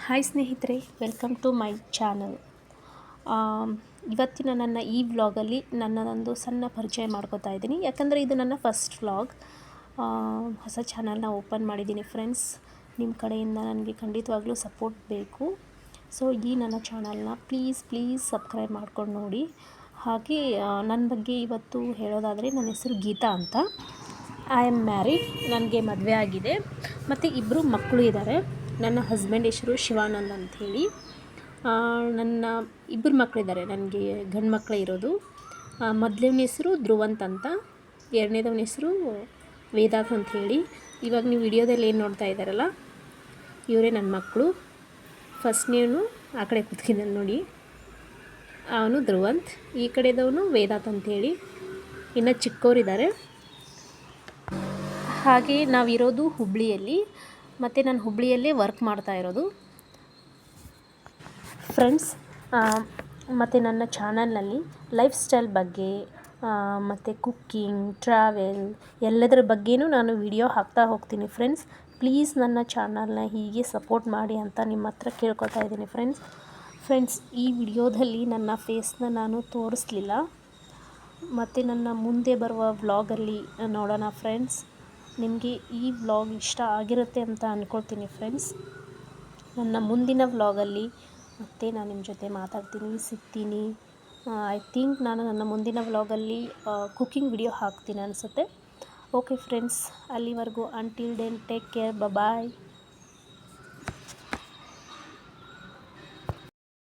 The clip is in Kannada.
ಹಾಯ್ ಸ್ನೇಹಿತರೆ, ವೆಲ್ಕಮ್ ಟು ಮೈ ಚಾನಲ್. ಇವತ್ತಿನ ನನ್ನ ಈ ವ್ಲಾಗಲ್ಲಿ ನನ್ನದೊಂದು ಸಣ್ಣ ಪರಿಚಯ ಮಾಡ್ಕೋತಾ ಇದ್ದೀನಿ. ಯಾಕಂದರೆ ಇದು ನನ್ನ ಫಸ್ಟ್ ವ್ಲಾಗ್. ಹೊಸ ಚಾನಲ್ನ ಓಪನ್ ಮಾಡಿದ್ದೀನಿ ಫ್ರೆಂಡ್ಸ್. ನಿಮ್ಮ ಕಡೆಯಿಂದ ನನಗೆ ಖಂಡಿತವಾಗ್ಲೂ ಸಪೋರ್ಟ್ ಬೇಕು. ಸೊ ಈ ನನ್ನ ಚಾನಲ್ನ ಪ್ಲೀಸ್ ಸಬ್ಸ್ಕ್ರೈಬ್ ಮಾಡ್ಕೊಂಡು ನೋಡಿ. ಹಾಗೆ ನನ್ನ ಬಗ್ಗೆ ಇವತ್ತು ಹೇಳೋದಾದರೆ, ನನ್ನ ಹೆಸರು ಗೀತಾ ಅಂತ. I am married. ನನಗೆ ಮದುವೆ ಆಗಿದೆ ಮತ್ತು ಇಬ್ಬರು ಮಕ್ಕಳು ಇದ್ದಾರೆ. ನನ್ನ ಹಸ್ಬೆಂಡ್ ಹೆಸರು ಶಿವಾನಂದ್ ಅಂಥೇಳಿ. ನನ್ನ ಇಬ್ಬರು ಮಕ್ಕಳಿದ್ದಾರೆ. ನನಗೆ ಗಂಡು ಮಕ್ಕಳೇ ಇರೋದು. ಮೊದಲನೇ ಹೆಸರು ಧ್ರುವಂತ್ ಅಂತ, ಎರಡನೇದವನ ಹೆಸರು ವೇದಾಂತ್ ಅಂಥೇಳಿ. ಇವಾಗ ನೀವು ವಿಡಿಯೋದಲ್ಲಿ ಏನು ನೋಡ್ತಾ ಇದ್ದಾರಲ್ಲ, ಇವರೇ ನನ್ನ ಮಕ್ಕಳು. ಫಸ್ಟ್ನೇವನು ಆ ಕಡೆ ಕೂತ್ಕಿದ್ದಾನೆ ನೋಡಿ, ಅವನು ಧ್ರುವಂತ್. ಈ ಕಡೆದವನು ವೇದಾಂತ್ ಅಂಥೇಳಿ. ಇನ್ನು ಚಿಕ್ಕವರಿದ್ದಾರೆ. ಹಾಗೆ ನಾವಿರೋದು ಹುಬ್ಬಳ್ಳಿಯಲ್ಲಿ, ಮತ್ತು ನಾನು ಹುಬ್ಬಳ್ಳಿಯಲ್ಲೇ ವರ್ಕ್ ಮಾಡ್ತಾ ಇರೋದು ಫ್ರೆಂಡ್ಸ್. ಮತ್ತು ನನ್ನ ಚಾನಲ್ನಲ್ಲಿ ಲೈಫ್ ಸ್ಟೈಲ್ ಬಗ್ಗೆ ಮತ್ತು ಕುಕ್ಕಿಂಗ್, ಟ್ರಾವೆಲ್ ಎಲ್ಲದರ ಬಗ್ಗೆಯೂ ನಾನು ವಿಡಿಯೋ ಹಾಕ್ತಾ ಹೋಗ್ತೀನಿ ಫ್ರೆಂಡ್ಸ್. ಪ್ಲೀಸ್ ನನ್ನ ಚಾನಲ್ನ ಹೀಗೆ ಸಪೋರ್ಟ್ ಮಾಡಿ ಅಂತ ನಿಮ್ಮ ಹತ್ರ ಕೇಳ್ಕೊತಾ ಇದ್ದೀನಿ ಫ್ರೆಂಡ್ಸ್. ಈ ವಿಡಿಯೋದಲ್ಲಿ ನನ್ನ ಫೇಸ್ನ ನಾನು ತೋರಿಸ್ಲಿಲ್ಲ, ಮತ್ತು ನನ್ನ ಮುಂದೆ ಬರುವ ವ್ಲಾಗಲ್ಲಿ ನೋಡೋಣ ಫ್ರೆಂಡ್ಸ್. ನಿಮಗೆ ಈ ವ್ಲಾಗ್ ಇಷ್ಟ ಆಗಿರುತ್ತೆ ಅಂತ ಅಂದ್ಕೊಳ್ತೀನಿ ಫ್ರೆಂಡ್ಸ್. ನನ್ನ ಮುಂದಿನ ವ್ಲಾಗಲ್ಲಿ ಮತ್ತೆ ನಾನು ನಿಮ್ಮ ಜೊತೆ ಮಾತಾಡ್ತೀನಿ, ಸಿಗ್ತೀನಿ. ಐ ಥಿಂಕ್ ನಾನು ನನ್ನ ಮುಂದಿನ ವ್ಲಾಗಲ್ಲಿ ಕುಕ್ಕಿಂಗ್ ವಿಡಿಯೋ ಹಾಕ್ತೀನಿ ಅನಿಸುತ್ತೆ. ಓಕೆ ಫ್ರೆಂಡ್ಸ್, ಅಲ್ಲಿವರೆಗೂ ಅಂಟಿಲ್ ದೆನ್ ಟೇಕ್ ಕೇರ್, ಬಾಯ್.